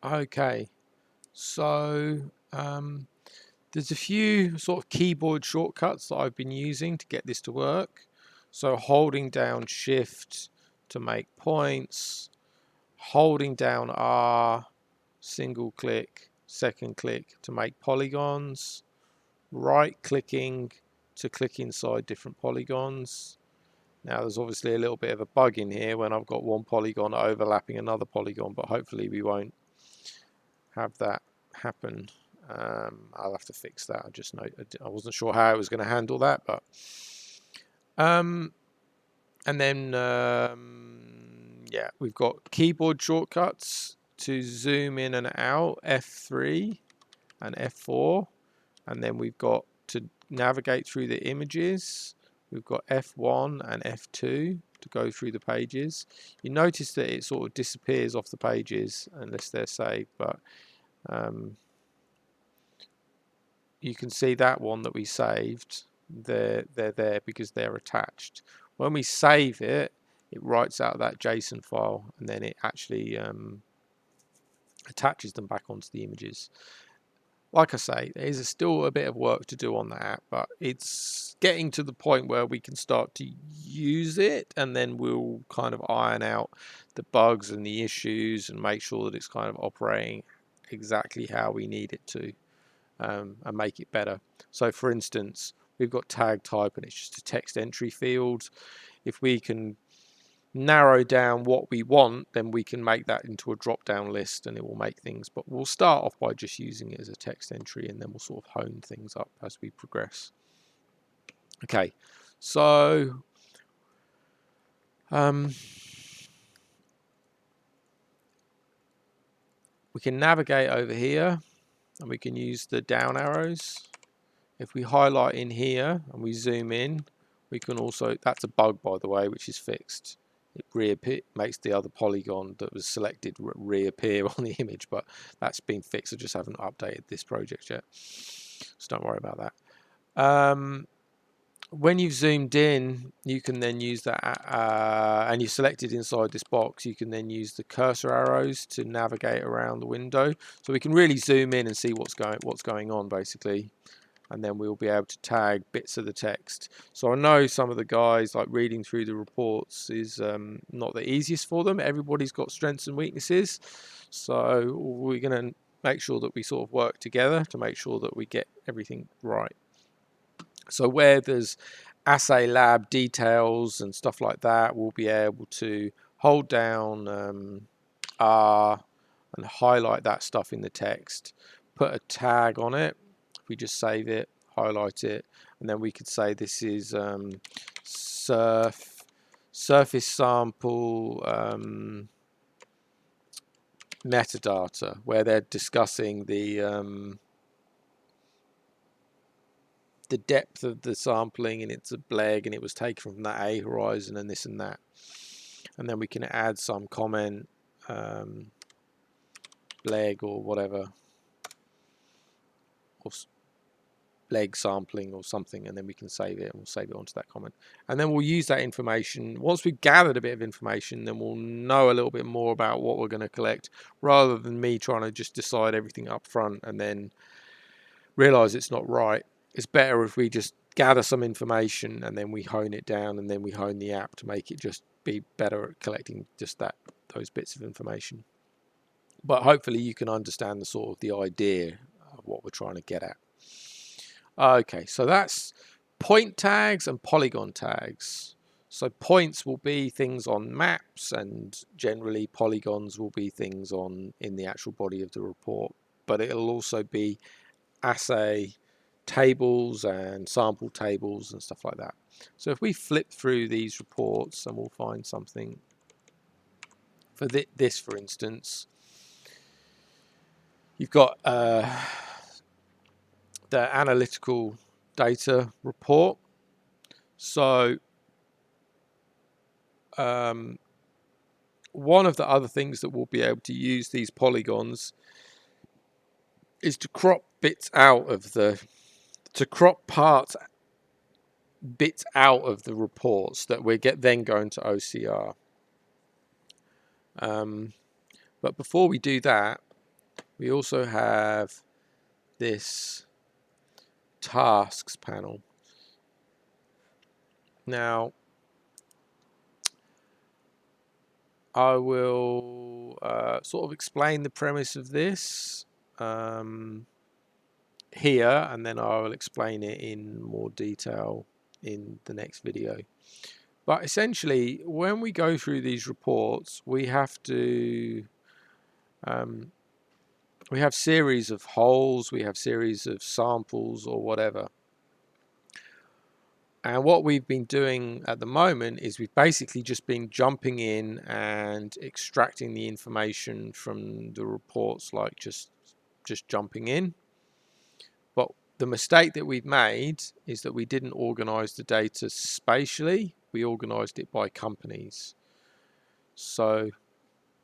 Okay, so there's a few sort of keyboard shortcuts that I've been using to get this to work. So holding down Shift to make points, holding down R, single click, second click to make polygons, right clicking to click inside different polygons. Now there's obviously a little bit of a bug in here when I've got one polygon overlapping another polygon, but hopefully we won't have that happen. I'll have to fix that. I wasn't sure how I was going to handle that, but and then yeah, we've got keyboard shortcuts to zoom in and out, F3 and F4, and then we've got to navigate through the images. We've got F1 and F2 to go through the pages. You notice that it sort of disappears off the pages unless they're saved, but you can see that one that we saved, they're there because they're attached. When we save it, it writes out that JSON file and then it actually attaches them back onto the images. Like I say, there is still a bit of work to do on that app, but it's getting to the point where we can start to use it, and then we'll kind of iron out the bugs and the issues and make sure that it's kind of operating exactly how we need it to. And make it better. So for instance, we've got tag type and it's just a text entry field. If we can narrow down what we want, then we can make that into a drop down list and it will make things, but we'll start off by just using it as a text entry and then we'll sort of hone things up as we progress. Okay, so we can navigate over here and we can use the down arrows. If we highlight in here and we zoom in, we can also, that's a bug by the way, which is fixed. It makes the other polygon that was selected reappear on the image, but that's been fixed. I just haven't updated this project yet, so don't worry about that. When you've zoomed in, you can then use that, and you've selected inside this box, you can then use the cursor arrows to navigate around the window. So we can really zoom in and see what's going on basically. And then we'll be able to tag bits of the text. So I know some of the guys, like reading through the reports is not the easiest for them. Everybody's got strengths and weaknesses. So we're going to make sure that we sort of work together to make sure that we get everything right. So where there's assay lab details and stuff like that, we'll be able to hold down R and highlight that stuff in the text, put a tag on it. We just save it, highlight it, and then we could say this is surface sample metadata, where they're discussing the depth of the sampling, and it's a BLEG and it was taken from that A horizon and this and that. And then we can add some comment, BLEG or whatever, or leg sampling or something, and then we can save it and we'll save it onto that comment, and then we'll use that information. Once we've gathered a bit of information, then we'll know a little bit more about what we're going to collect, rather than me trying to just decide everything up front and then realize it's not right. It's better if we just gather some information and then we hone it down, and then we hone the app to make it just be better at collecting just those bits of information. But hopefully you can understand the sort of the idea of what we're trying to get at. Okay, so that's point tags and polygon tags. So points will be things on maps, and generally polygons will be things in the actual body of the report, but it'll also be assay tables and sample tables and stuff like that. So if we flip through these reports, and we'll find something for this, for instance, you've got the analytical data report. So one of the other things that we'll be able to use these polygons is to crop bits out of bits out of the reports that we then going to OCR. But before we do that, we also have this tasks panel. Now, I will sort of explain the premise of this here, and then I will explain it in more detail in the next video. But essentially, when we go through these reports, we have to we have series of holes, we have series of samples or whatever. And what we've been doing at the moment is we've basically just been jumping in and extracting the information from the reports, like just jumping in. But the mistake that we've made is that we didn't organize the data spatially. We organized it by companies. So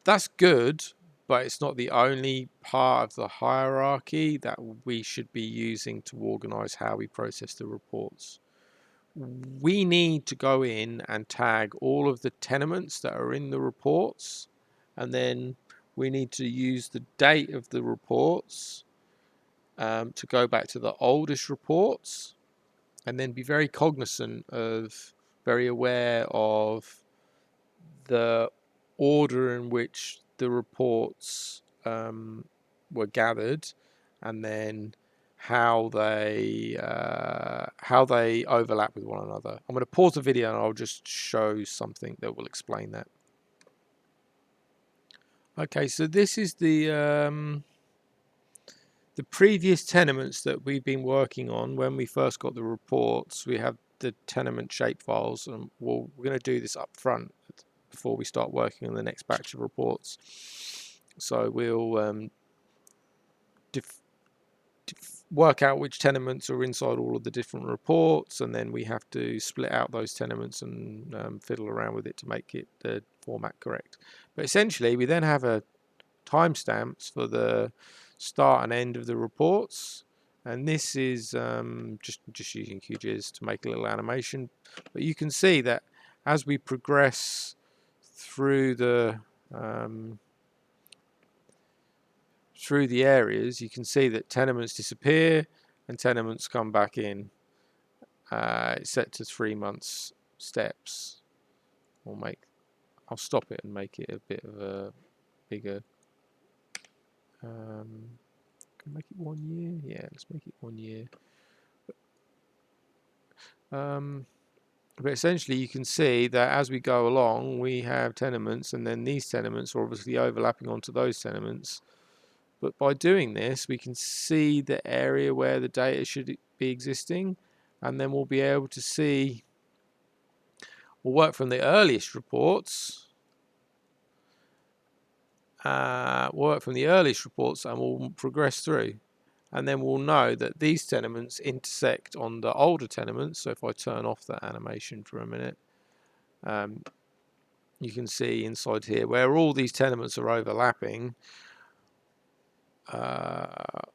that's good, but it's not the only part of the hierarchy that we should be using to organize how we process the reports. We need to go in and tag all of the tenements that are in the reports, and then we need to use the date of the reports to go back to the oldest reports, and then be very cognizant of, very aware of the order in which the reports were gathered, and then how they overlap with one another. I'm going to pause the video and I'll just show something that will explain that. Okay, so this is the previous tenements that we've been working on. When we first got the reports, we have the tenement shapefiles, and we're going to do this up front before we start working on the next batch of reports. So we'll work out which tenements are inside all of the different reports, and then we have to split out those tenements and fiddle around with it to make it the format correct. But essentially, we then have a timestamps for the start and end of the reports, and this is just using QGIS to make a little animation. But you can see that as we progress through the areas, you can see that tenements disappear and tenements come back in. It's set to 3 months steps. I'll stop it and make it a bit of a bigger. Can make it 1 year. Yeah, let's make it 1 year. But essentially, you can see that as we go along, we have tenements, and then these tenements are obviously overlapping onto those tenements. But by doing this, we can see the area where the data should be existing, and then we'll be able to see, we'll work from the earliest reports, and we'll progress through. And then we'll know that these tenements intersect on the older tenements. So if I turn off that animation for a minute, you can see inside here where all these tenements are overlapping.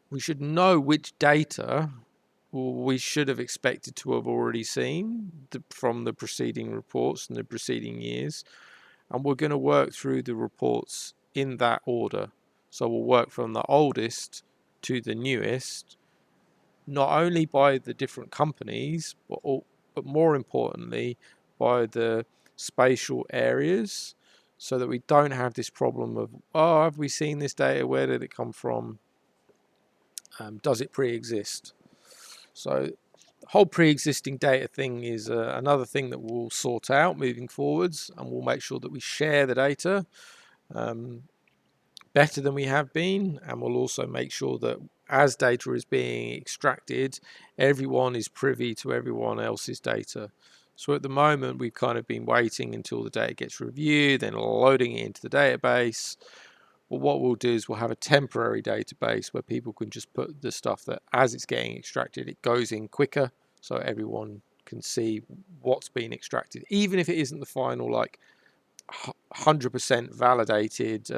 We should know which data we should have expected to have already seen from the preceding reports and the preceding years, and we're going to work through the reports in that order. So we'll work from the oldest to the newest, not only by the different companies, but more importantly by the spatial areas, so that we don't have this problem of, oh, have we seen this data? Where did it come from? Does it pre-exist? So the whole pre-existing data thing is another thing that we'll sort out moving forwards, and we'll make sure that we share the data better than we have been, and we'll also make sure that as data is being extracted, everyone is privy to everyone else's data. So at the moment, we've kind of been waiting until the data gets reviewed, then loading it into the database. But what we'll do is we'll have a temporary database where people can just put the stuff that, as it's getting extracted, it goes in quicker, so everyone can see what's been extracted, even if it isn't the final, like 100% validated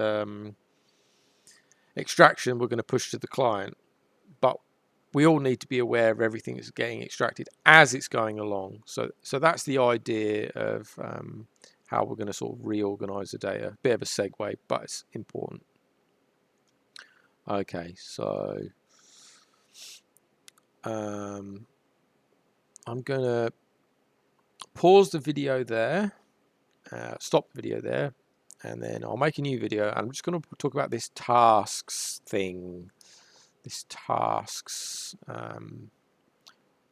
extraction we're going to push to the client. But we all need to be aware of everything that's getting extracted as it's going along. So that's the idea of how we're going to sort of reorganize the data. Bit of a segue, but it's important. Okay, so I'm going to pause the video there, stop the video there, and then I'll make a new video. I'm just going to talk about this tasks thing, this tasks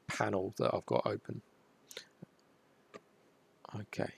panel that I've got open. Okay.